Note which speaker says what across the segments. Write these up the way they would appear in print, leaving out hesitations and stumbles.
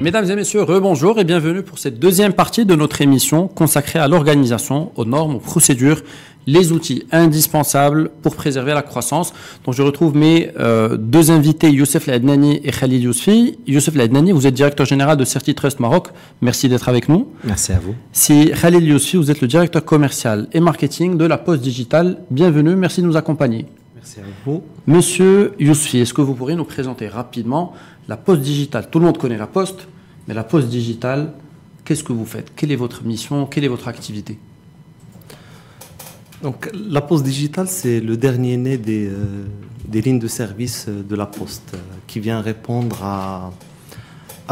Speaker 1: Mesdames et messieurs, rebonjour et bienvenue pour cette deuxième partie de notre émission consacrée à l'organisation, aux normes, aux procédures, les outils indispensables pour préserver la croissance. Donc je retrouve mes deux invités, Youssef Ladnani et Khalil Yousfi. Youssef Ladnani, vous êtes directeur général de CertiTrust Maroc. Merci d'être avec nous.
Speaker 2: Merci à vous.
Speaker 1: Si Khalil Yousfi, vous êtes le directeur commercial et marketing de la Poste Digitale. Bienvenue, merci de nous accompagner.
Speaker 2: Merci à vous.
Speaker 1: Monsieur Yousfi, est-ce que vous pourriez nous présenter rapidement la Poste Digitale? Tout le monde connaît la Poste, mais la Poste Digitale, qu'est-ce que vous faites? Quelle est votre mission? Quelle est votre activité?
Speaker 2: Donc, la Poste Digitale, c'est le dernier né des lignes de service de la Poste, qui vient répondre à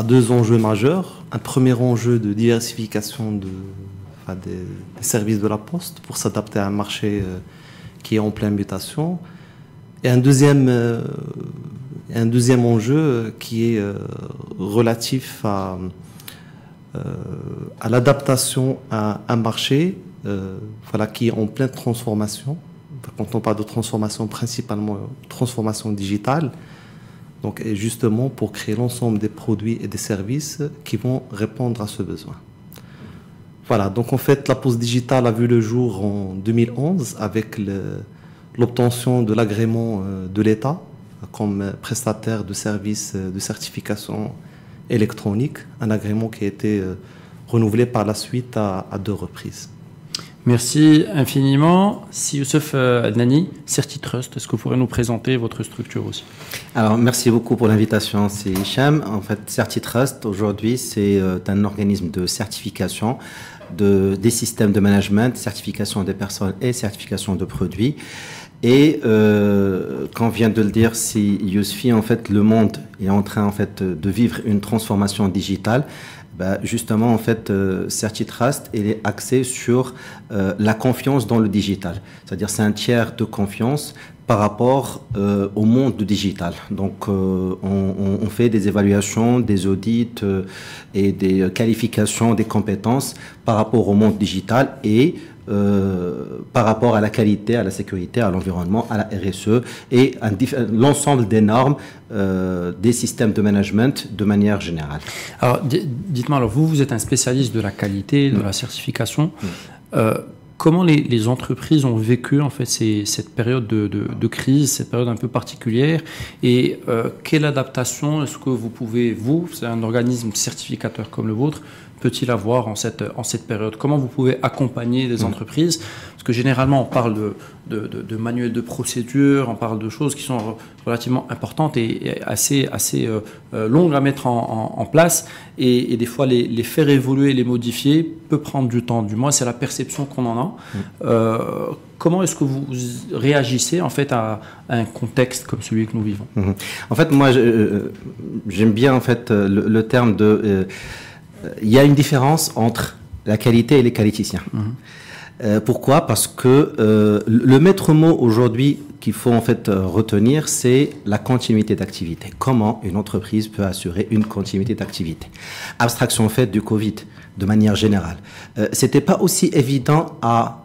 Speaker 2: deux enjeux majeurs. Un premier enjeu de diversification des services de la Poste pour s'adapter à un marché qui est en pleine mutation. Et un deuxième enjeu qui est relatif à l'adaptation à un marché qui est en pleine transformation. Quand on parle de transformation, principalement transformation digitale, donc, et justement pour créer l'ensemble des produits et des services qui vont répondre à ce besoin. Voilà, donc en fait, la Poste Digitale a vu le jour en 2011 avec l'obtention de l'agrément de l'État comme prestataire de services de certification électronique, un agrément qui a été renouvelé par la suite à 2 reprises.
Speaker 1: Merci infiniment. Si Youssef Ladnani, CertiTrust, est-ce que vous pourrez nous présenter votre structure aussi?
Speaker 3: Alors, merci beaucoup pour l'invitation, c'est Hicham. En fait, CertiTrust, aujourd'hui, c'est un organisme de certification des systèmes de management, certification des personnes et certification de produits. Et quand on vient de le dire, si Yousfi, en fait, le monde est en train de vivre une transformation digitale. Justement, en fait, CertiTrust, il est axé sur la confiance dans le digital. C'est-à-dire, c'est un tiers de confiance par rapport au monde digital. Donc, on fait des évaluations, des audits et des qualifications des compétences par rapport au monde digital et par rapport à la qualité, à la sécurité, à l'environnement, à la RSE et l'ensemble des normes des systèmes de management de manière générale.
Speaker 1: Alors, dites-moi, vous êtes un spécialiste de la qualité, de la certification. Comment les entreprises ont vécu en fait cette période de crise, cette période un peu particulière, et quelle adaptation est-ce que vous pouvez, c'est un organisme certificateur comme le vôtre, peut-il avoir en cette période? Comment vous pouvez accompagner des entreprises? Parce que généralement, on parle de manuels de procédure, on parle de choses qui sont relativement importantes et assez longues à mettre en place. Et des fois, les faire évoluer, les modifier peut prendre du temps. Du moins, c'est la perception qu'on en a. Comment est-ce que vous réagissez en fait à un contexte comme celui que nous vivons?
Speaker 3: En fait, moi, j'aime bien en fait le terme de... il y a une différence entre la qualité et les qualiticiens. Pourquoi? Parce que le maître mot aujourd'hui qu'il faut en fait retenir, c'est la continuité d'activité. Comment une entreprise peut assurer une continuité d'activité? Abstraction faite du Covid, de manière générale. C'était pas aussi évident à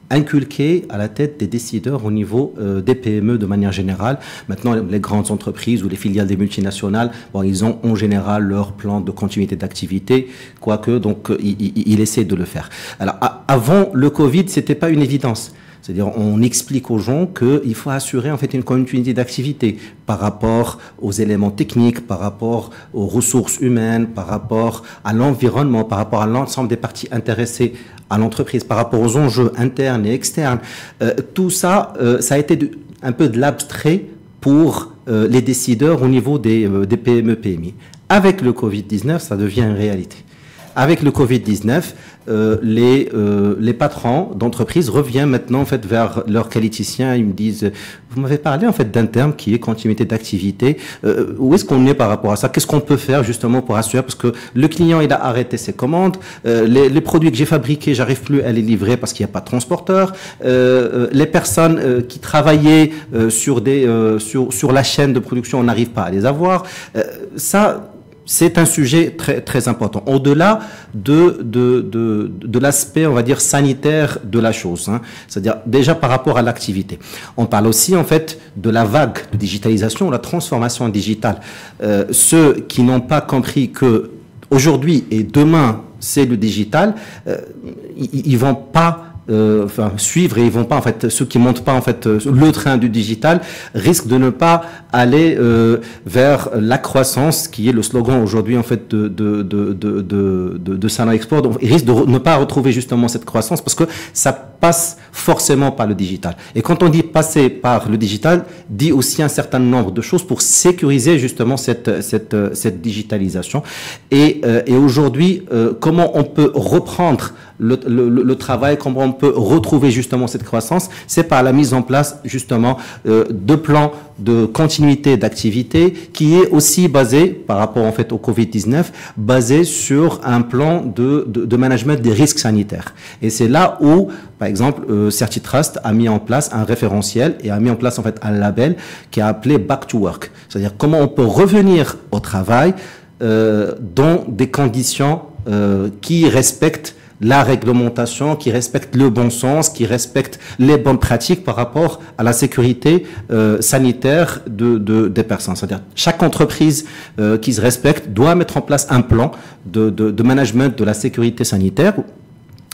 Speaker 3: inculquer à la tête des décideurs au niveau des PME de manière générale. Maintenant, les grandes entreprises ou les filiales des multinationales, ils ont en général leur plan de continuité d'activité, quoique, donc, ils essaient de le faire. Alors, avant le Covid, c'était pas une évidence. C'est-à-dire, on explique aux gens qu'il faut assurer en fait une continuité d'activité par rapport aux éléments techniques, par rapport aux ressources humaines, par rapport à l'environnement, par rapport à l'ensemble des parties intéressées à l'entreprise, par rapport aux enjeux internes et externes. Tout ça, ça a été un peu de l'abstrait pour les décideurs au niveau des PME, PMI. Avec le Covid-19, ça devient une réalité. Avec le Covid-19, les patrons d'entreprise reviennent maintenant en fait vers leurs qualiticiens. Ils me disent, vous m'avez parlé en fait d'un terme qui est continuité d'activité. Où est-ce qu'on est par rapport à ça? Qu'est-ce qu'on peut faire justement pour assurer? Parce que le client il a arrêté ses commandes, les produits que j'ai fabriqués, j'arrive plus à les livrer parce qu'il n'y a pas de transporteur. Les personnes qui travaillaient sur la chaîne de production, on n'arrive pas à les avoir. Ça, c'est un sujet très, très important. Au-delà de l'aspect, on va dire, sanitaire de la chose, hein. C'est-à-dire déjà par rapport à l'activité. On parle aussi, en fait, de la vague de digitalisation, la transformation digitale. Ceux qui n'ont pas compris que aujourd'hui et demain, c'est le digital, ils vont pas suivre, et ils vont pas, en fait, ceux qui montent pas, en fait, le train du digital risquent de ne pas aller vers la croissance, qui est le slogan aujourd'hui, en fait, de Salon Expo. Donc, ils risquent de ne pas retrouver justement cette croissance parce que ça passe forcément par le digital. Et quand on dit passer par le digital, dit aussi un certain nombre de choses pour sécuriser justement cette digitalisation. Et aujourd'hui, comment on peut reprendre le travail, comment on peut retrouver justement cette croissance, c'est par la mise en place justement de plans de continuité d'activité qui est aussi basé, par rapport en fait au Covid-19, basé sur un plan de management des risques sanitaires. Et c'est là où, par exemple, CertiTrust a mis en place un référentiel et a mis en place en fait un label qui est appelé Back to Work. C'est-à-dire comment on peut revenir au travail dans des conditions qui respectent la réglementation, qui respecte le bon sens, qui respecte les bonnes pratiques par rapport à la sécurité sanitaire des personnes. C'est-à-dire chaque entreprise qui se respecte doit mettre en place un plan de management de la sécurité sanitaire.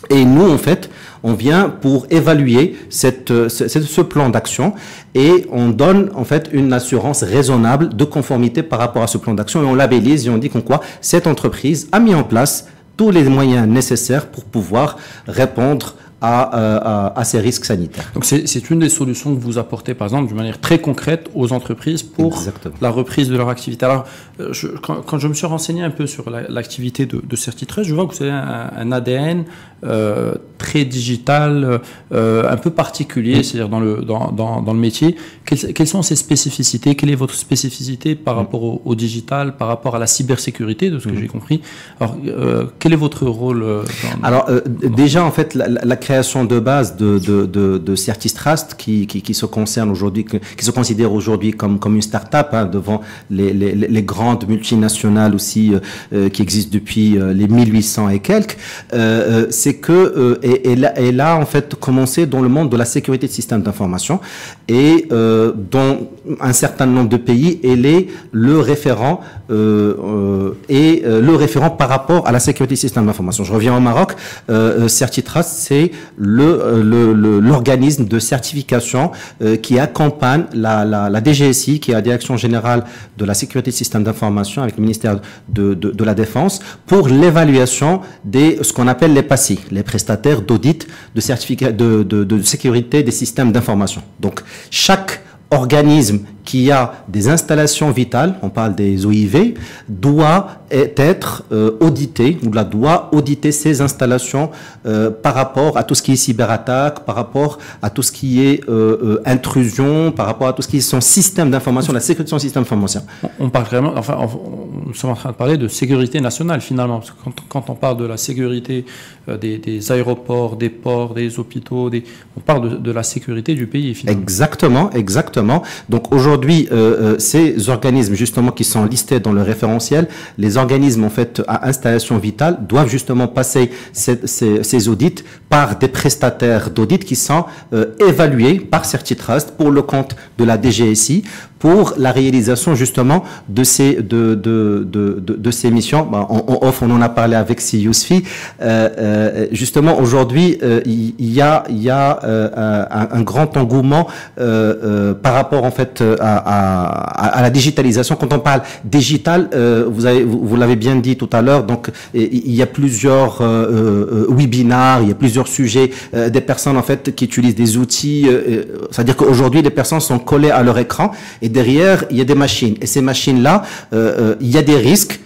Speaker 3: Et nous, en fait, on vient pour évaluer ce plan d'action et on donne, en fait, une assurance raisonnable de conformité par rapport à ce plan d'action et on labellise et on dit qu'en quoi cette entreprise a mis en place tous les moyens nécessaires pour pouvoir répondre à ces risques sanitaires.
Speaker 1: Donc c'est une des solutions que vous apportez, par exemple, de manière très concrète aux entreprises pour
Speaker 3: Exactement.
Speaker 1: la reprise de leur activité. Alors, quand je me suis renseigné un peu sur l'activité de CertiTrust, je vois que vous avez un ADN très digital, un peu particulier, c'est-à-dire dans le métier. Quelles sont ces spécificités? Quelle est votre spécificité par rapport au digital, par rapport à la cybersécurité, de ce que j'ai compris? Alors, quel est votre rôle
Speaker 3: Alors, déjà, en fait, la création de base de CertiTrust qui se concerne aujourd'hui, qui se considère aujourd'hui comme une start-up, hein, devant les grandes multinationales aussi qui existent depuis les 1800 et quelques, c'est que elle a en fait commencé dans le monde de la sécurité de systèmes d'information et dans un certain nombre de pays, elle est le référent par rapport à la sécurité des systèmes d'information. Je reviens au Maroc. CertiTrust, c'est l'organisme de certification qui accompagne la DGSI, qui est la Direction Générale de la Sécurité des Systèmes d'Information avec le ministère de la Défense, pour l'évaluation ce qu'on appelle les PASI, les prestataires d'audit de certificat de sécurité des systèmes d'information. Donc, chaque organisme qui a des installations vitales, on parle des OIV, doit être audité, ou doit auditer ces installations par rapport à tout ce qui est cyberattaque, par rapport à tout ce qui est intrusion, par rapport à tout ce qui est son système d'information, la sécurité de son système d'information.
Speaker 1: On parle vraiment, enfin, nous sommes en train de parler de sécurité nationale finalement, parce que quand on parle de la sécurité des aéroports, des ports, des hôpitaux, on parle de la sécurité du pays finalement.
Speaker 3: Exactement. Donc aujourd'hui, ces organismes justement qui sont listés dans le référentiel, les organismes en fait à installation vitale doivent justement passer ces audits par des prestataires d'audit qui sont évalués par CertiTrust pour le compte de la DGSI pour la réalisation justement de ces missions. On en a parlé avec Yousfi. Justement aujourd'hui il y a un grand engouement par rapport en fait à la digitalisation. Quand on parle digital, vous l'avez bien dit tout à l'heure, donc il y a plusieurs webinaires, il y a plusieurs sujets, des personnes en fait qui utilisent des outils, c'est-à-dire qu'aujourd'hui les personnes sont collées à leur écran et derrière il y a des machines et ces machines-là, il y a des risques,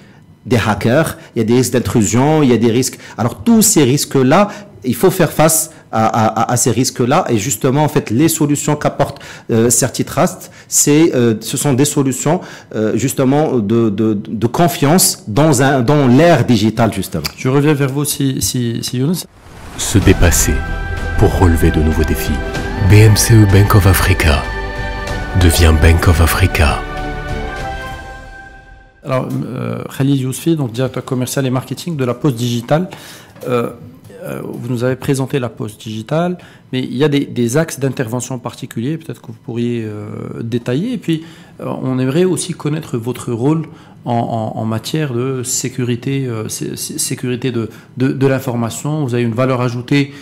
Speaker 3: des hackers, il y a des risques d'intrusion, il y a des risques. Alors tous ces risques-là, il faut faire face à ces risques-là et justement en fait les solutions qu'apporte CertiTrust, ce sont des solutions justement de confiance dans l'ère digitale justement.
Speaker 1: Je reviens vers vous si Younes.
Speaker 4: Se dépasser pour relever de nouveaux défis. BMCE Bank of Africa devient Bank of Africa.
Speaker 1: Alors, Khalil Yousfi, donc directeur commercial et marketing de la Poste Digitale. Vous nous avez présenté la Poste Digitale, mais il y a des axes d'intervention particuliers, peut-être que vous pourriez détailler. Et puis, on aimerait aussi connaître votre rôle en matière de sécurité, sécurité de l'information. Vous avez une valeur ajoutée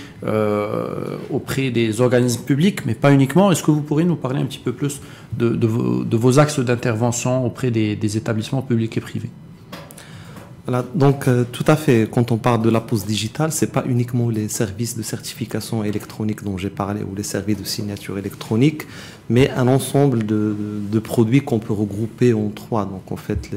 Speaker 1: auprès des organismes publics, mais pas uniquement. Est-ce que vous pourriez nous parler un petit peu plus de vos axes d'intervention auprès des établissements publics et privés?
Speaker 2: Voilà, donc tout à fait, quand on parle de la Poste Digitale, ce n'est pas uniquement les services de certification électronique dont j'ai parlé ou les services de signature électronique, mais un ensemble de produits qu'on peut regrouper en trois. Donc en fait,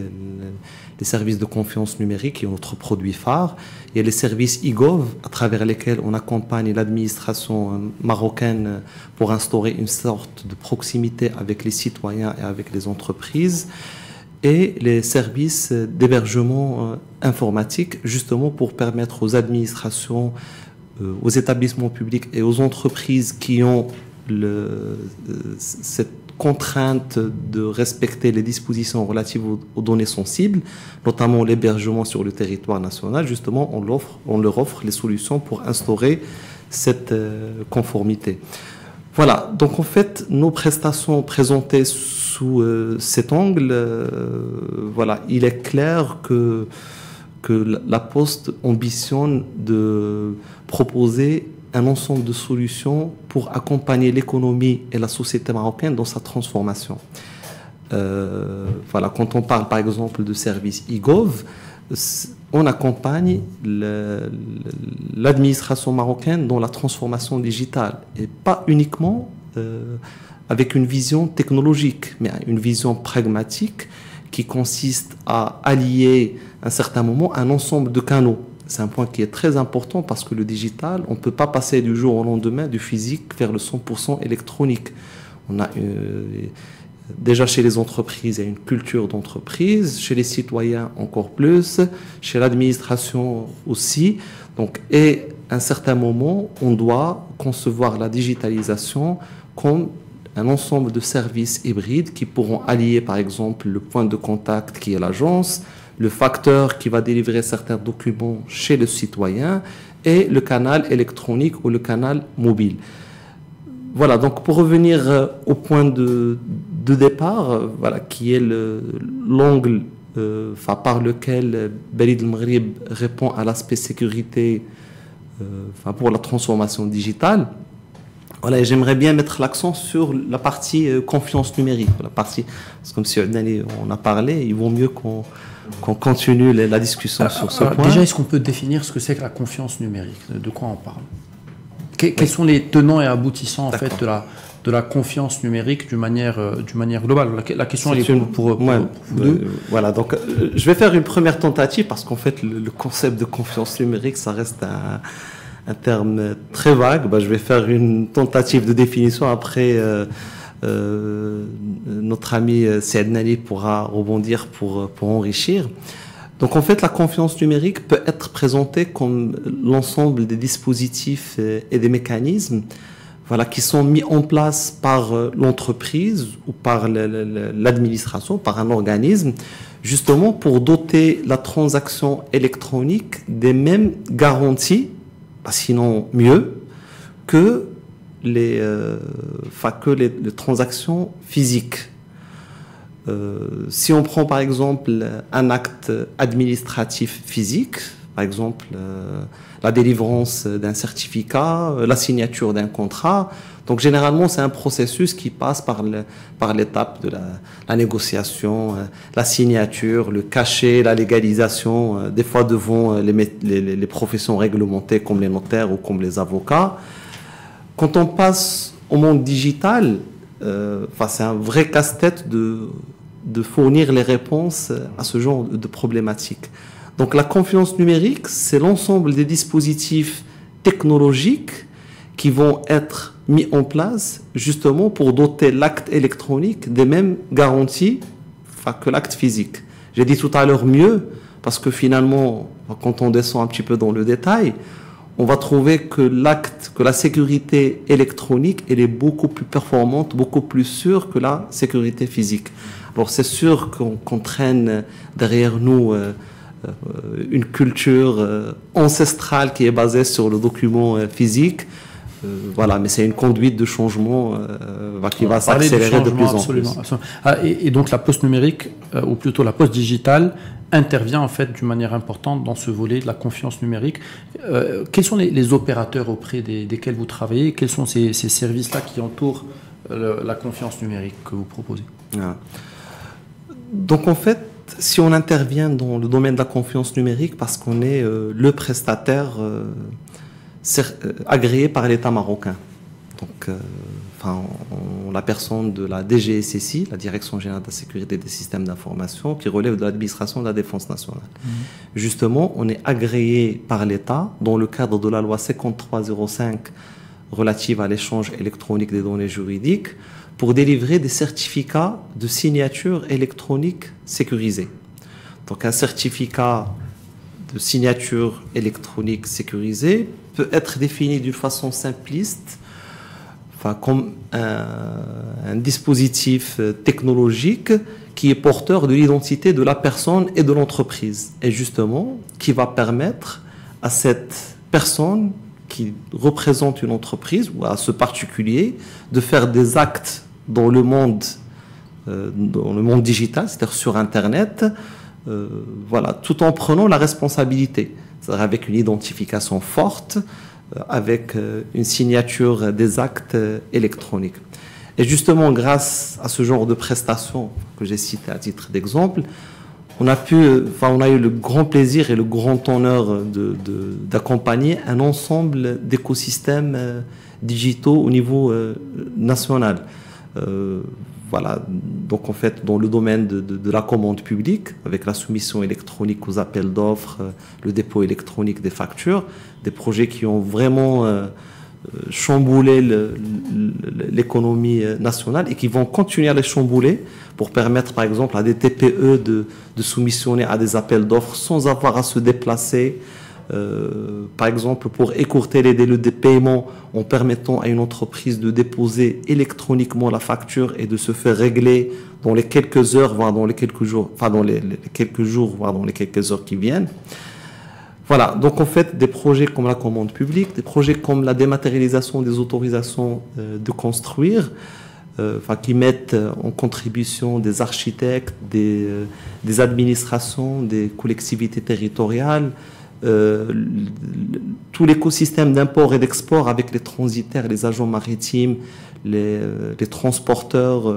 Speaker 2: les services de confiance numérique, qui est notre produit phare. Il y a les services e-gov, à travers lesquels on accompagne l'administration marocaine pour instaurer une sorte de proximité avec les citoyens et avec les entreprises. Et les services d'hébergement informatique, justement pour permettre aux administrations, aux établissements publics et aux entreprises qui ont cette contrainte de respecter les dispositions relatives aux données sensibles, notamment l'hébergement sur le territoire national, justement, on leur offre les solutions pour instaurer cette conformité. Voilà, donc en fait, nos prestations présentées sous cet angle, voilà, il est clair que la Poste ambitionne de proposer un ensemble de solutions pour accompagner l'économie et la société marocaine dans sa transformation. Voilà, quand on parle par exemple de services e-gov, on accompagne l'administration marocaine dans la transformation digitale et pas uniquement avec une vision technologique, mais une vision pragmatique qui consiste à allier à un certain moment un ensemble de canaux. C'est un point qui est très important parce que le digital, on ne peut pas passer du jour au lendemain du physique vers le 100% électronique. On a déjà chez les entreprises, il y a une culture d'entreprise, chez les citoyens encore plus, chez l'administration aussi. Donc, et à un certain moment, on doit concevoir la digitalisation comme un ensemble de services hybrides qui pourront allier par exemple le point de contact qui est l'agence, le facteur qui va délivrer certains documents chez le citoyen et le canal électronique ou le canal mobile. Voilà, donc pour revenir au point de départ, voilà, qui est l'angle par lequel Balid El Maghrib répond à l'aspect sécurité pour la transformation digitale. Voilà, et j'aimerais bien mettre l'accent sur la partie confiance numérique, la partie, parce que comme si on a parlé, il vaut mieux qu'on continue la discussion sur ce point.
Speaker 1: Déjà, est-ce qu'on peut définir ce que c'est que la confiance numérique? De quoi on parle? Quels sont les tenants et aboutissants en fait de la confiance numérique d'une manière globale? La question elle est pour vous deux.
Speaker 2: Voilà, donc je vais faire une première tentative parce qu'en fait le concept de confiance numérique ça reste un terme très vague. Je vais faire une tentative de définition. Après, notre ami Saïd Nali pourra rebondir pour enrichir. Donc en fait, la confiance numérique peut être présentée comme l'ensemble des dispositifs et des mécanismes voilà, qui sont mis en place par l'entreprise ou par l'administration, par un organisme, justement pour doter la transaction électronique des mêmes garanties, sinon mieux, que les transactions physiques. Si on prend par exemple un acte administratif physique, par exemple la délivrance d'un certificat, la signature d'un contrat, donc généralement c'est un processus qui passe par l'étape de la négociation, la signature, le cachet, la légalisation, des fois devant les professions réglementées comme les notaires ou comme les avocats. Quand on passe au monde digital, c'est un vrai casse-tête de fournir les réponses à ce genre de problématiques. Donc la confiance numérique, c'est l'ensemble des dispositifs technologiques qui vont être mis en place justement pour doter l'acte électronique des mêmes garanties que l'acte physique. J'ai dit tout à l'heure mieux, parce que finalement, quand on descend un petit peu dans le détail, on va trouver que la sécurité électronique, elle est beaucoup plus performante, beaucoup plus sûre que la sécurité physique. Alors c'est sûr qu'on traîne derrière nous une culture ancestrale qui est basée sur le document physique. Voilà, mais c'est une conduite de changement qui va s'accélérer de plus en plus.
Speaker 1: Et donc la poste numérique, ou plutôt la poste digitale, intervient en fait d'une manière importante dans ce volet de la confiance numérique. Quels sont les opérateurs auprès desquels vous travaillez? Quels sont ces services-là qui entourent la confiance numérique que vous proposez?
Speaker 2: Donc en fait, si on intervient dans le domaine de la confiance numérique, parce qu'on est le prestataire agréé par l'État marocain. Donc, la personne de la DGSSI, la Direction générale de la sécurité des systèmes d'information, qui relève de l'administration de la défense nationale. Justement, on est agréé par l'État dans le cadre de la loi 5305 relative à l'échange électronique des données juridiques pour délivrer des certificats de signature électronique sécurisés. Donc, un certificat de signature électronique sécurisée peut être défini d'une façon simpliste, comme un dispositif technologique qui est porteur de l'identité de la personne et de l'entreprise, et justement qui va permettre à cette personne qui représente une entreprise ou à ce particulier de faire des actes dans le monde digital, c'est-à-dire sur Internet, tout en prenant la responsabilité, c'est-à-dire avec une identification forte, avec une signature des actes électroniques. Et justement, grâce à ce genre de prestations que j'ai citées à titre d'exemple, on a eu le grand plaisir et le grand honneur d'accompagner un ensemble d'écosystèmes digitaux au niveau national. Donc en fait, dans le domaine de la commande publique, avec la soumission électronique aux appels d'offres, le dépôt électronique des factures, des projets qui ont vraiment chamboulé l'économie nationale et qui vont continuer à les chambouler pour permettre par exemple à des TPE de soumissionner à des appels d'offres sans avoir à se déplacer. Par exemple, pour écourter les délais de paiement en permettant à une entreprise de déposer électroniquement la facture et de se faire régler dans les quelques heures, voire dans les quelques jours, voire dans les quelques heures qui viennent. Voilà, donc en fait, des projets comme la commande publique, des projets comme la dématérialisation des autorisations de construire, qui mettent en contribution des architectes, des administrations, des collectivités territoriales, tout l'écosystème d'import et d'export avec les transitaires, les agents maritimes, les transporteurs,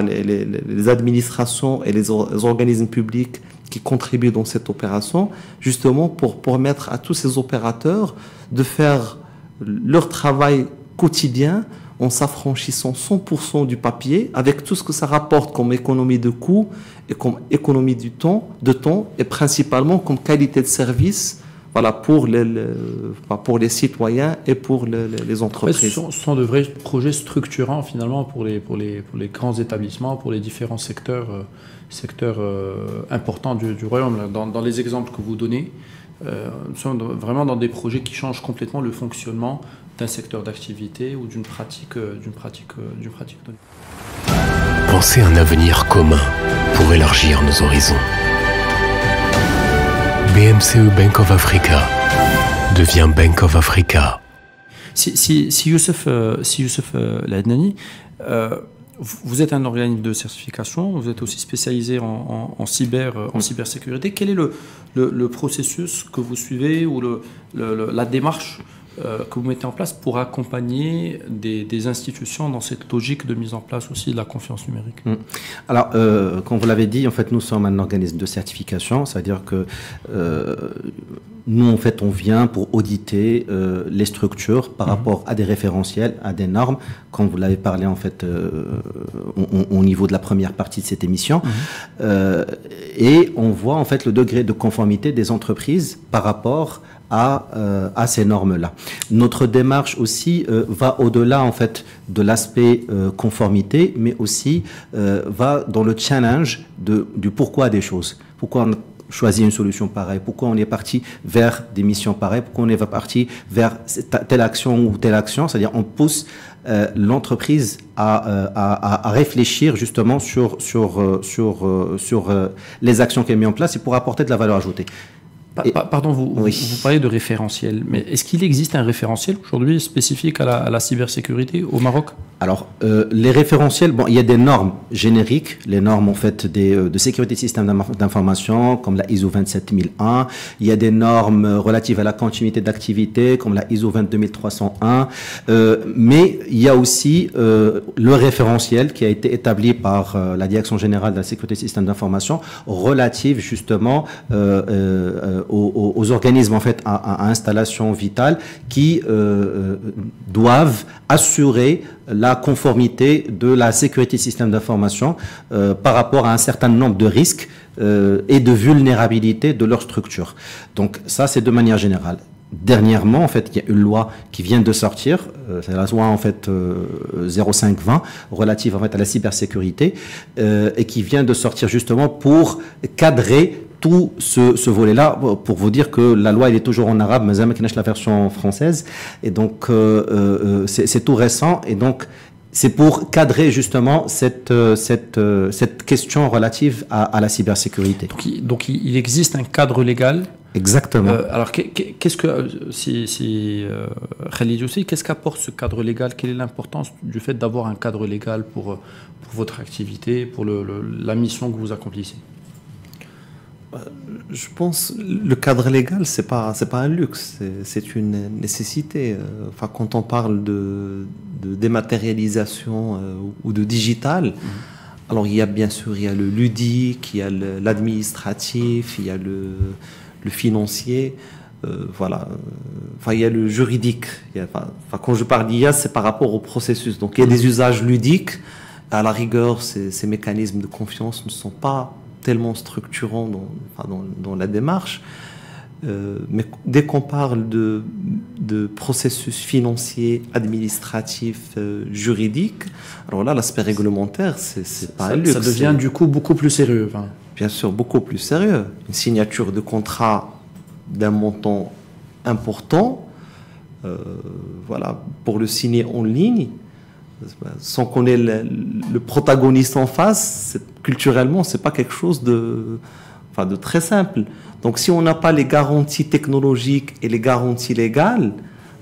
Speaker 2: les administrations et les organismes publics qui contribuent dans cette opération, justement pour permettre à tous ces opérateurs de faire leur travail quotidien en s'affranchissant 100% du papier, avec tout ce que ça rapporte comme économie de coûts et comme économie de temps et principalement comme qualité de service pour les citoyens et pour les entreprises.
Speaker 1: Ce sont de vrais projets structurants finalement pour les grands établissements, pour les différents secteurs importants du royaume. Dans les exemples que vous donnez, nous sommes vraiment dans des projets qui changent complètement le fonctionnement d'un secteur d'activité ou d'une pratique donnée.
Speaker 4: Pensez un avenir commun pour élargir nos horizons. BMCE Bank of Africa devient Bank of Africa.
Speaker 1: Si Youssef Ladnani, vous êtes un organisme de certification, vous êtes aussi spécialisé en cybersécurité. Quel est le processus que vous suivez ou la démarche que vous mettez en place pour accompagner des institutions dans cette logique de mise en place aussi de la confiance numérique?
Speaker 3: Alors, comme vous l'avez dit, en fait, nous sommes un organisme de certification, c'est-à-dire que nous, en fait, on vient pour auditer les structures par rapport à des référentiels, à des normes, comme vous l'avez parlé, en fait, au niveau de la première partie de cette émission. Et on voit, en fait, le degré de conformité des entreprises par rapport à ces normes-là. Notre démarche aussi va au-delà en fait de l'aspect conformité, mais aussi va dans le challenge du pourquoi des choses. Pourquoi choisi une solution pareille, pourquoi on est parti vers des missions pareilles, pourquoi on est parti vers telle action ou telle action. C'est-à-dire on pousse l'entreprise à réfléchir justement sur les actions qu'elle met en place et pour apporter de la valeur ajoutée.
Speaker 1: Pardon, vous parlez de référentiel, mais est-ce qu'il existe un référentiel aujourd'hui spécifique à la cybersécurité au Maroc?
Speaker 3: Alors, les référentiels, bon, il y a des normes génériques, les normes en fait de sécurité de système d'information, comme la ISO 27001. Il y a des normes relatives à la continuité d'activité, comme la ISO 22301. Mais il y a aussi le référentiel qui a été établi par la Direction générale de la sécurité de système d'information, relative justement aux organismes en fait à installation vitale qui doivent assurer la conformité de la sécurité système d'information par rapport à un certain nombre de risques et de vulnérabilité de leur structure. Donc ça, c'est de manière générale. Dernièrement, en fait, il y a une loi qui vient de sortir, c'est la loi en fait 0520 relative en fait à la cybersécurité et qui vient de sortir justement pour cadrer tout ce volet-là. Pour vous dire que la loi elle est toujours en arabe, mais jamais la version française, et donc c'est tout récent, et donc c'est pour cadrer justement cette question relative à la cybersécurité.
Speaker 1: Donc il existe un cadre légal.
Speaker 3: Exactement.
Speaker 1: Alors, qu'est-ce que, Khalid Youssi, qu'est-ce qu'apporte ce cadre légal? Quelle est l'importance du fait d'avoir un cadre légal pour votre activité, pour la mission que vous accomplissez?
Speaker 2: Je pense le cadre légal, c'est pas un luxe, c'est une nécessité. Enfin, quand on parle de dématérialisation ou de digital, alors il y a bien sûr il y a le ludique, il y a l'administratif, il y a le financier, voilà. Enfin, il y a le juridique. Quand je parle d'IA, c'est par rapport au processus. Donc il y a des usages ludiques. À la rigueur, ces mécanismes de confiance ne sont pas tellement structurants dans la démarche. Mais dès qu'on parle de processus financier, administratif, juridique, alors là, l'aspect réglementaire, c'est pas un luxe.
Speaker 1: Ça devient du coup beaucoup plus sérieux. Enfin.
Speaker 2: Bien sûr, beaucoup plus sérieux. Une signature de contrat d'un montant important, voilà, pour le signer en ligne, sans qu'on ait le protagoniste en face, culturellement, c'est pas quelque chose de très simple. Donc, si on n'a pas les garanties technologiques et les garanties légales,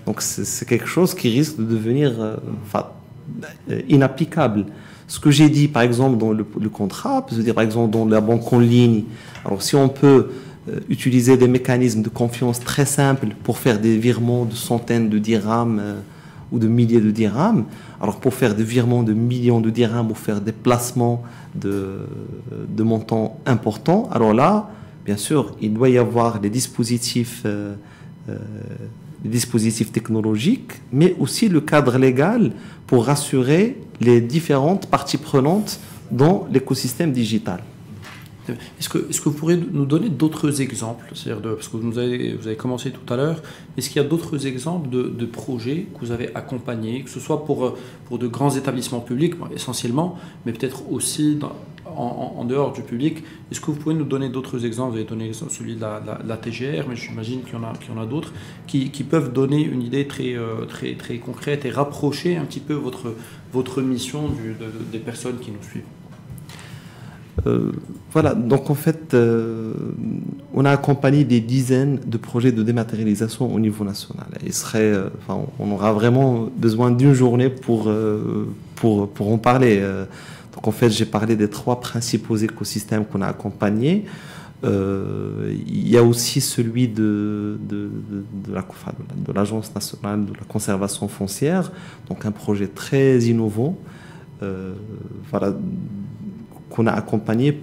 Speaker 2: donc c'est quelque chose qui risque de devenir inapplicable. Ce que j'ai dit, par exemple, dans le contrat, je veux dire, par exemple, dans la banque en ligne, alors si on peut utiliser des mécanismes de confiance très simples pour faire des virements de centaines de dirhams ou de milliers de dirhams, alors pour faire des virements de millions de dirhams ou faire des placements de montants importants, alors là, bien sûr, il doit y avoir des dispositifs technologiques, mais aussi le cadre légal pour rassurer les différentes parties prenantes dans l'écosystème digital.
Speaker 1: Est-ce que vous pourriez nous donner d'autres exemples? C'est-à-dire parce que vous avez commencé tout à l'heure, est-ce qu'il y a d'autres exemples de projets que vous avez accompagnés, que ce soit pour de grands établissements publics essentiellement, mais peut-être aussi en dehors du public? Est-ce que vous pouvez nous donner d'autres exemples? Vous avez donné celui de la TGR, mais j'imagine qu'il y en a d'autres qui peuvent donner une idée très concrète et rapprocher un petit peu votre mission des personnes qui nous suivent.
Speaker 2: Voilà, donc en fait, on a accompagné des dizaines de projets de dématérialisation au niveau national. On aura vraiment besoin d'une journée pour en parler. Donc en fait, j'ai parlé des 3 principaux écosystèmes qu'on a accompagnés. Il y a aussi celui de l'Agence nationale de la conservation foncière, donc un projet très innovant. Voilà, qu'on a accompagné,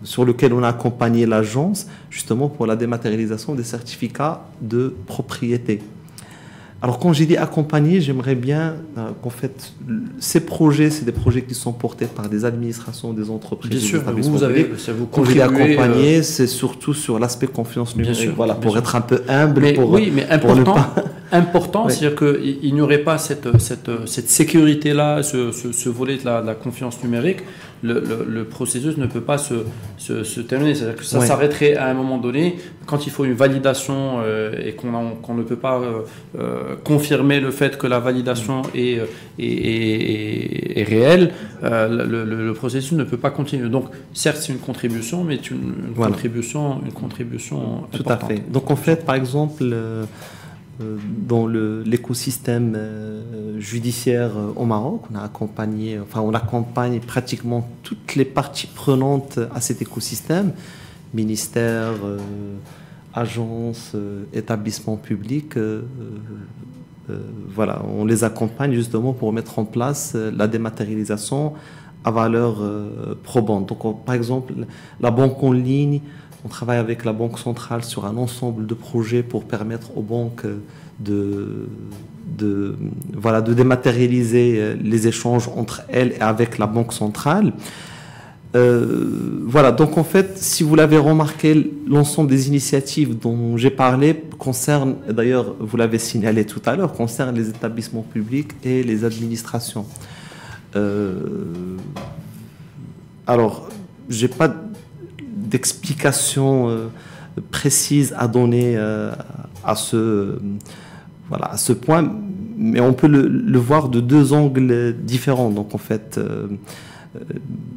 Speaker 2: sur lequel on a accompagné l'agence justement pour la dématérialisation des certificats de propriété. Alors quand j'ai dit accompagner, j'aimerais bien qu'en fait ces projets, c'est des projets qui sont portés par des administrations, des entreprises,
Speaker 1: bien sûr,
Speaker 2: quand j'ai dit accompagner, c'est surtout sur l'aspect confiance numérique. Voilà, pour être un peu humble.
Speaker 1: Mais important, c'est-à-dire qu'il n'y aurait pas cette sécurité-là, ce volet de la confiance numérique. le processus ne peut pas se terminer. C'est-à-dire que ça
Speaker 2: Ouais.
Speaker 1: s'arrêterait à un moment donné quand il faut une validation et qu'on ne peut pas confirmer le fait que la validation est réelle. Le processus ne peut pas continuer. Donc, certes, c'est une contribution, mais une
Speaker 2: Voilà.
Speaker 1: contribution
Speaker 2: Tout
Speaker 1: importante.
Speaker 2: à fait. Donc en fait, par exemple, dans l'écosystème judiciaire au Maroc, on accompagne pratiquement toutes les parties prenantes à cet écosystème, ministères, agences, établissements publics. Voilà, on les accompagne justement pour mettre en place la dématérialisation à valeur probante. Donc, par exemple, la banque en ligne, on travaille avec la Banque centrale sur un ensemble de projets pour permettre aux banques de dématérialiser les échanges entre elles et avec la Banque centrale. Voilà, donc en fait, si vous l'avez remarqué, l'ensemble des initiatives dont j'ai parlé concernent, d'ailleurs vous l'avez signalé tout à l'heure, concernent les établissements publics et les administrations. Alors, j'ai pas d'explication précise à donner à ce point, mais on peut le voir de deux angles différents. Donc en fait, il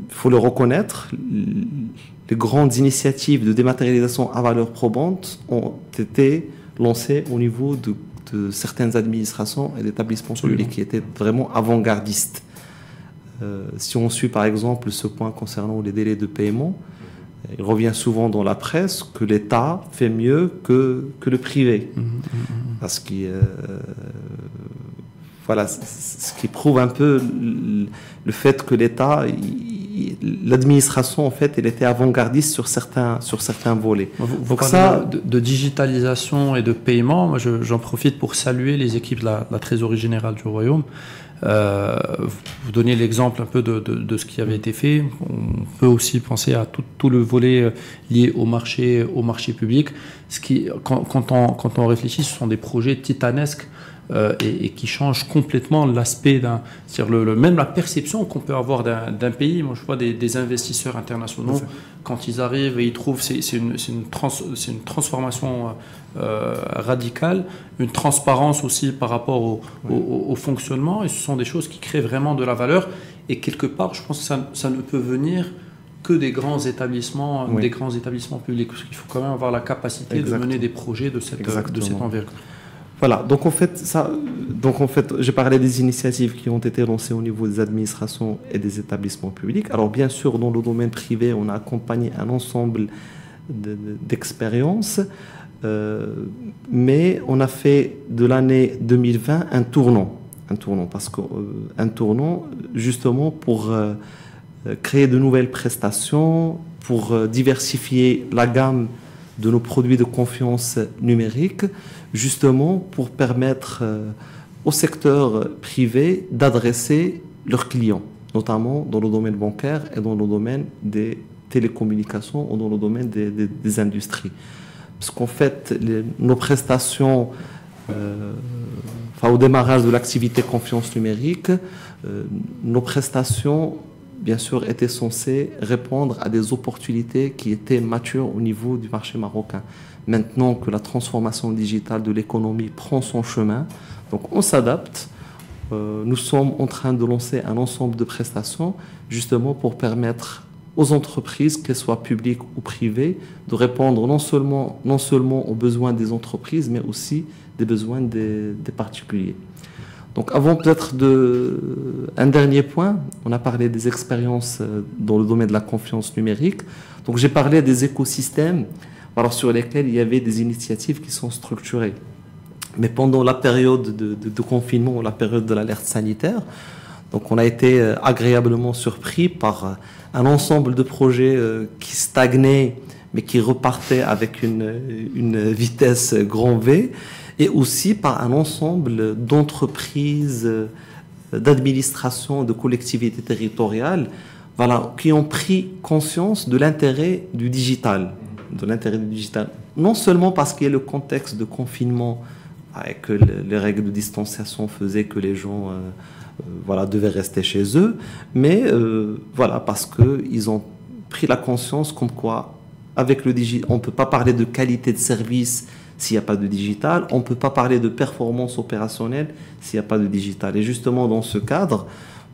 Speaker 2: faut le reconnaître, les grandes initiatives de dématérialisation à valeur probante ont été lancées au niveau de certaines administrations et d'établissements publics qui étaient vraiment avant-gardistes. Si on suit par exemple ce point concernant les délais de paiement, il revient souvent dans la presse que l'État fait mieux que le privé. Parce que voilà, ce qui prouve un peu le fait que l'État, l'administration en fait, elle était avant-gardiste sur certains volets.
Speaker 1: Vous parlez de digitalisation et de paiement. Moi, j'en profite pour saluer les équipes de la Trésorerie générale du Royaume. Vous donniez l'exemple un peu de ce qui avait été fait. On peut aussi penser à tout le volet lié au marché public. Quand on réfléchit, ce sont des projets titanesques et qui changent complètement l'aspect c'est-à-dire même la perception qu'on peut avoir d'un pays. Moi, je vois des investisseurs internationaux, quand ils arrivent et ils trouvent, c'est une transformation radicale, une transparence aussi par rapport au fonctionnement, et ce sont des choses qui créent vraiment de la valeur. Et quelque part, je pense que ça ne peut venir que des grands établissements, des grands établissements publics, parce qu'il faut quand même avoir la capacité de mener des projets de cette envergure.
Speaker 2: Voilà, donc en fait, j'ai parlé des initiatives qui ont été lancées au niveau des administrations et des établissements publics. Alors bien sûr, dans le domaine privé, on a accompagné un ensemble d'expériences, mais on a fait de l'année 2020 un tournant justement pour créer de nouvelles prestations, pour diversifier la gamme de nos produits de confiance numérique, justement pour permettre au secteur privé d'adresser leurs clients, notamment dans le domaine bancaire et dans le domaine des télécommunications ou dans le domaine des industries. Parce qu'en fait, nos prestations, au démarrage de l'activité confiance numérique, nos prestations, bien sûr, étaient censées répondre à des opportunités qui étaient matures au niveau du marché marocain. Maintenant que la transformation digitale de l'économie prend son chemin, donc on s'adapte. Nous sommes en train de lancer un ensemble de prestations justement pour permettre aux entreprises, qu'elles soient publiques ou privées, de répondre non seulement aux besoins des entreprises, mais aussi des besoins des particuliers. Donc avant peut-être un dernier point, on a parlé des expériences dans le domaine de la confiance numérique. Donc j'ai parlé des écosystèmes sur lesquels il y avait des initiatives qui sont structurées. Mais pendant la période de confinement, la période de l'alerte sanitaire, donc on a été agréablement surpris par un ensemble de projets qui stagnaient, mais qui repartaient avec une vitesse grand V, et aussi par un ensemble d'entreprises, d'administrations, de collectivités territoriales, qui ont pris conscience de l'intérêt du digital. Non seulement parce qu'il y a le contexte de confinement, et que les règles de distanciation faisaient que les gens voilà, devaient rester chez eux, mais voilà, parce qu'ils ont pris la conscience comme quoi, avec le digital, on ne peut pas parler de qualité de service s'il n'y a pas de digital, on ne peut pas parler de performance opérationnelle s'il n'y a pas de digital. Et justement, dans ce cadre,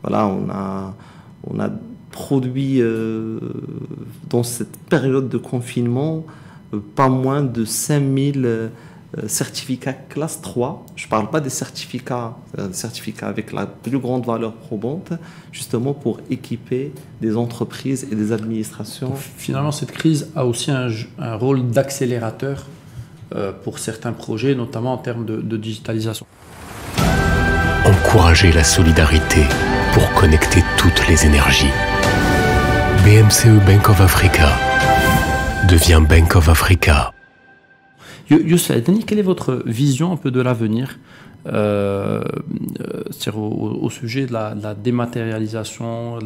Speaker 2: voilà, on a produit, dans cette période de confinement, pas moins de 5000 certificats classe 3. Je ne parle pas des certificats avec la plus grande valeur probante, justement pour équiper des entreprises et des administrations.
Speaker 1: Donc, finalement, cette crise a aussi un rôle d'accélérateur pour certains projets, notamment en termes de digitalisation.
Speaker 4: Encourager la solidarité pour connecter toutes les énergies. BMCE Bank of Africa devient Bank of Africa.
Speaker 1: Youssef Adnani, quelle est votre vision un peu de l'avenir, c'est-à-dire au sujet de la dématérialisation,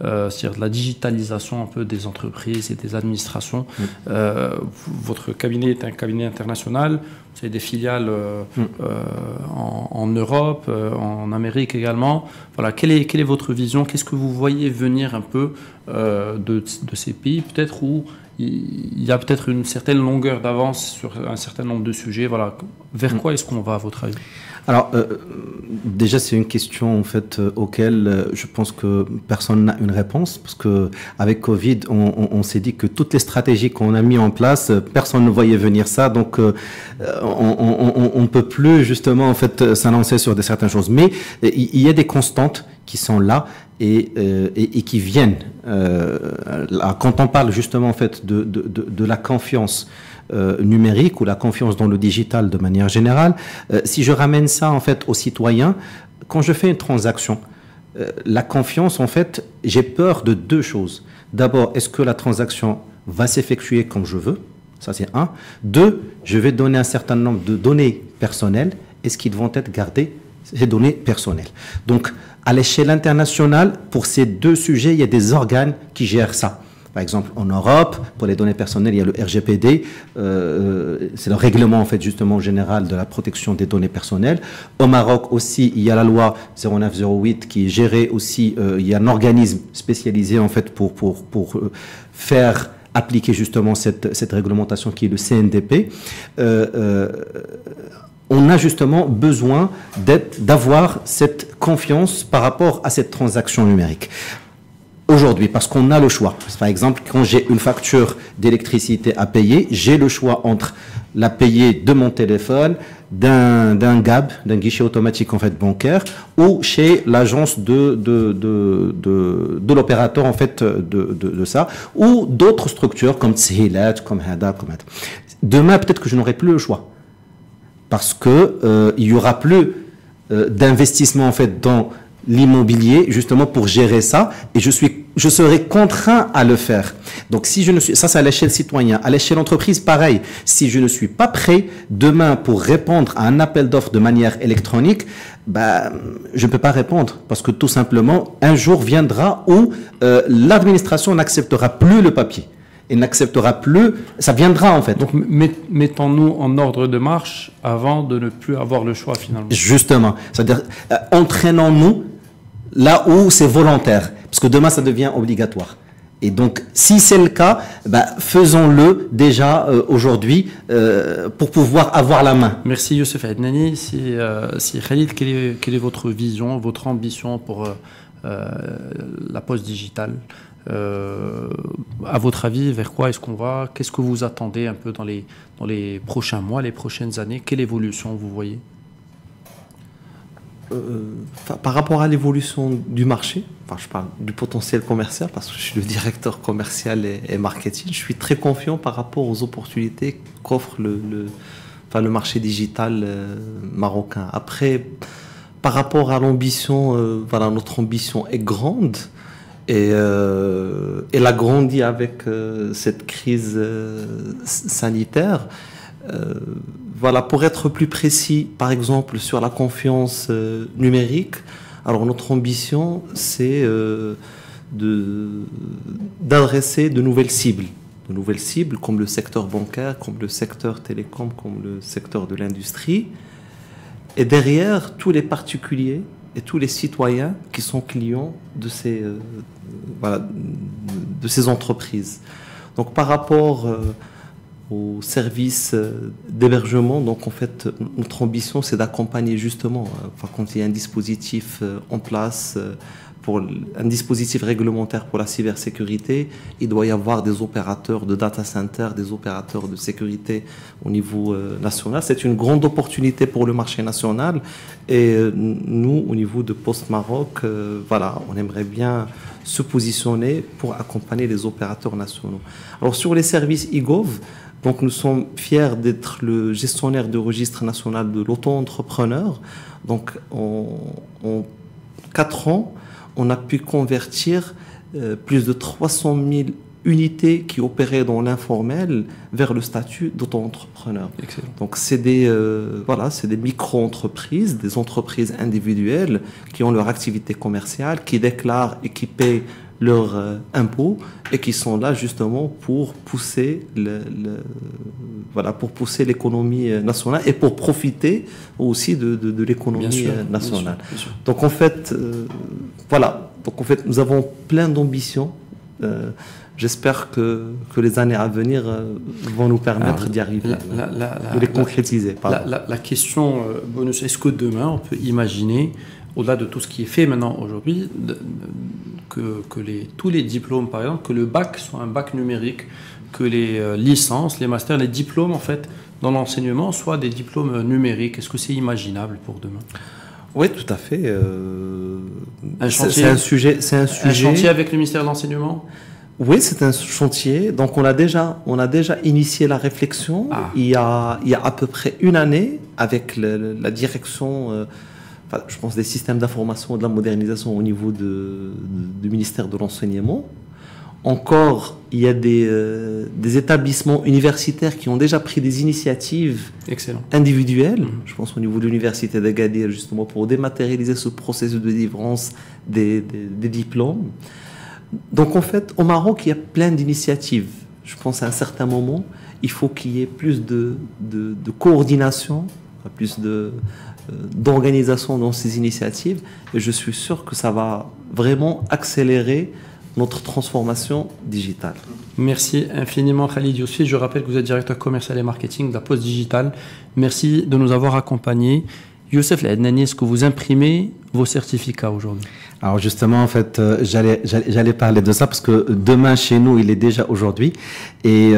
Speaker 1: c'est-à-dire de la digitalisation un peu des entreprises et des administrations. Votre cabinet est un cabinet international, vous avez des filiales en Europe, en Amérique également. Voilà, quelle est votre vision? Qu'est-ce que vous voyez venir un peu de ces pays, peut-être où il y a peut-être une certaine longueur d'avance sur un certain nombre de sujets. Voilà. Vers quoi est-ce qu'on va, à votre avis?
Speaker 3: Alors, déjà, c'est une question en fait auquel je pense que personne n'a une réponse, parce que avec Covid, on s'est dit que toutes les stratégies qu'on a mis en place, personne ne voyait venir ça, donc on peut plus justement en fait s'annoncer sur certaines choses. Mais il y a des constantes qui sont là et qui viennent. Quand on parle justement en fait de la confiance numérique ou la confiance dans le digital de manière générale, si je ramène ça en fait aux citoyens, quand je fais une transaction, la confiance en fait, j'ai peur de deux choses. D'abord, est-ce que la transaction va s'effectuer comme je veux? Ça c'est un. Deux, je vais donner un certain nombre de données personnelles. Est-ce qu'ils vont être gardées, ces données personnelles? Donc, à l'échelle internationale, pour ces deux sujets, il y a des organes qui gèrent ça. Par exemple, en Europe, pour les données personnelles, il y a le RGPD, c'est le règlement en fait justement général de la protection des données personnelles. Au Maroc aussi, il y a la loi 0908 qui est gérée aussi. Il y a un organisme spécialisé en fait pour faire appliquer justement cette réglementation qui est le CNDP. On a justement besoin d'avoir cette confiance par rapport à cette transaction numérique. Aujourd'hui, parce qu'on a le choix. Par exemple, quand j'ai une facture d'électricité à payer, j'ai le choix entre la payer de mon téléphone, d'un GAB, d'un guichet automatique en fait bancaire, ou chez l'agence de l'opérateur en fait de ça, ou d'autres structures comme Tsihilat, comme Hada, comme Hada. Demain, peut-être que je n'aurai plus le choix. Parce que il y aura plus d'investissement en fait dans l'immobilier justement pour gérer ça, et je serai contraint à le faire. Donc si je ne suis, ça c'est à l'échelle citoyen, à l'échelle entreprise pareil. Si je ne suis pas prêt demain pour répondre à un appel d'offres de manière électronique, je ne peux pas répondre parce que tout simplement un jour viendra où l'administration n'acceptera plus le papier. Et n'acceptera plus, ça viendra en fait.
Speaker 1: Donc mettons-nous en ordre de marche avant de ne plus avoir le choix finalement.
Speaker 3: Justement, c'est-à-dire entraînons-nous là où c'est volontaire, parce que demain ça devient obligatoire. Et donc si c'est le cas, faisons-le déjà aujourd'hui pour pouvoir avoir la main.
Speaker 1: Merci Youssef Adnani. Si Khalid, quelle est votre vision, votre ambition pour la poste digitale? À votre avis, vers quoi est-ce qu'on va? Qu'est-ce que vous attendez un peu dans les prochains mois, les prochaines années? Quelle évolution vous voyez?
Speaker 2: Par rapport à l'évolution du marché, je parle du potentiel commercial parce que je suis le directeur commercial et marketing, je suis très confiant par rapport aux opportunités qu'offre le marché digital marocain. Après, par rapport à l'ambition, notre ambition est grande. Et elle a grandi avec cette crise sanitaire. Pour être plus précis, par exemple, sur la confiance numérique, alors notre ambition, c'est d'adresser de nouvelles cibles. De nouvelles cibles comme le secteur bancaire, comme le secteur télécom, comme le secteur de l'industrie. Et derrière, tous les particuliers et tous les citoyens qui sont clients de ces entreprises. Donc par rapport aux services d'hébergement, donc en fait notre ambition c'est d'accompagner justement, quand il y a un dispositif en place, pour un dispositif réglementaire pour la cybersécurité, il doit y avoir des opérateurs de data center, des opérateurs de sécurité au niveau national. C'est une grande opportunité pour le marché national et nous, au niveau de Post Maroc, voilà, on aimerait bien se positionner pour accompagner les opérateurs nationaux. Alors sur les services e-gov, donc nous sommes fiers d'être le gestionnaire de registre national de l'auto-entrepreneur. Donc en 4 ans, on a pu convertir plus de 300 000 unités qui opéraient dans l'informel vers le statut d'auto-entrepreneur. Donc c'est des micro-entreprises, des entreprises individuelles qui ont leur activité commerciale, qui déclarent et qui paient leurs impôts et qui sont là justement pour pousser l'économie nationale et pour profiter aussi de l'économie nationale. Bien sûr. Donc en fait, nous avons plein d'ambitions. J'espère que les années à venir vont nous permettre d'y arriver, de les concrétiser.
Speaker 1: La question bonus, est-ce que demain on peut imaginer, au-delà de tout ce qui est fait maintenant aujourd'hui, que tous les diplômes, par exemple, que le bac soit un bac numérique, que les licences, les masters, les diplômes en fait dans l'enseignement soient des diplômes numériques? Est-ce que c'est imaginable pour demain?
Speaker 2: Oui, tout à fait.
Speaker 1: C'est un chantier avec le ministère de l'Enseignement?
Speaker 2: Oui, c'est un chantier. Donc, on a déjà initié la réflexion il y a à peu près une année avec la direction, je pense, des systèmes d'information et de la modernisation au niveau du ministère de l'Enseignement. Encore, il y a des établissements universitaires qui ont déjà pris des initiatives individuelles. Je pense au niveau de l'université d'Agadir, justement, pour dématérialiser ce processus de délivrance des diplômes. Donc en fait, au Maroc, il y a plein d'initiatives. Je pense à un certain moment, il faut qu'il y ait plus de coordination, plus d'organisation dans ces initiatives. Et je suis sûr que ça va vraiment accélérer notre transformation digitale.
Speaker 1: Merci infiniment Khalid Yousfi. Je rappelle que vous êtes directeur commercial et marketing de la Poste Digitale. Merci de nous avoir accompagnés. Youssef Ladnani, est-ce que vous imprimez vos certificats aujourd'hui?
Speaker 3: Alors justement, en fait, j'allais parler de ça parce que demain chez nous, il est déjà aujourd'hui. Et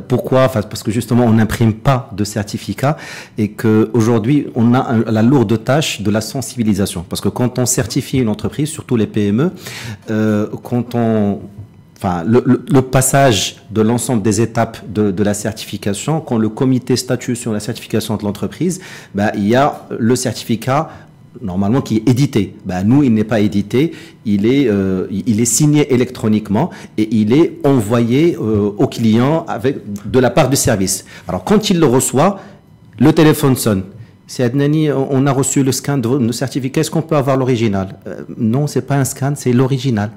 Speaker 3: pourquoi? Enfin, parce que justement, on n'imprime pas de certificats et que aujourd'hui, on a la lourde tâche de la sensibilisation. Parce que quand on certifie une entreprise, surtout les PME, le passage de l'ensemble des étapes de la certification, quand le comité statue sur la certification de l'entreprise, il y a le certificat normalement qui est édité. Nous, il n'est pas édité, il est signé électroniquement et il est envoyé au client de la part du service. Alors quand il le reçoit, le téléphone sonne. C'est Adnani, on a reçu le scan de nos certificats, est-ce qu'on peut avoir l'original? Non, c'est pas un scan, c'est l'original.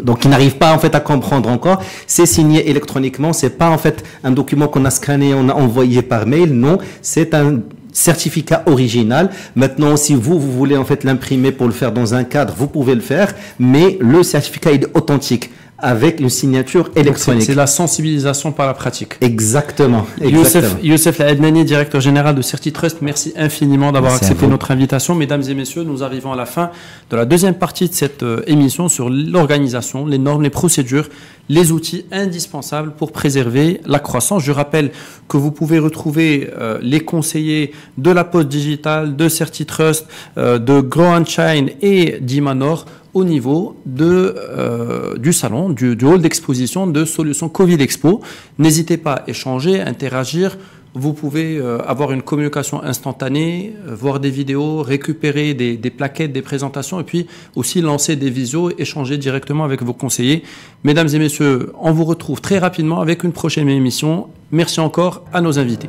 Speaker 3: Donc, il n'arrive pas en fait à comprendre encore. C'est signé électroniquement. C'est pas en fait un document qu'on a scanné, on a envoyé par mail. Non, c'est un certificat original. Maintenant, si vous voulez en fait l'imprimer pour le faire dans un cadre, vous pouvez le faire. Mais le certificat est authentique avec une signature électronique.
Speaker 1: C'est la sensibilisation par la pratique.
Speaker 3: Exactement.
Speaker 1: Youssef Ladnani, directeur général de CertiTrust, merci infiniment d'avoir accepté notre invitation. Mesdames et messieurs, nous arrivons à la fin de la deuxième partie de cette émission sur l'organisation, les normes, les procédures, les outils indispensables pour préserver la croissance. Je rappelle que vous pouvez retrouver les conseillers de la Poste Digitale, de CertiTrust, de Grow & Shine et d'Imanor au niveau du salon, du hall d'exposition de Solutions Covid Expo. N'hésitez pas à échanger, interagir. Vous pouvez avoir une communication instantanée, voir des vidéos, récupérer des plaquettes, des présentations et puis aussi lancer des visios, échanger directement avec vos conseillers. Mesdames et messieurs, on vous retrouve très rapidement avec une prochaine émission. Merci encore à nos invités.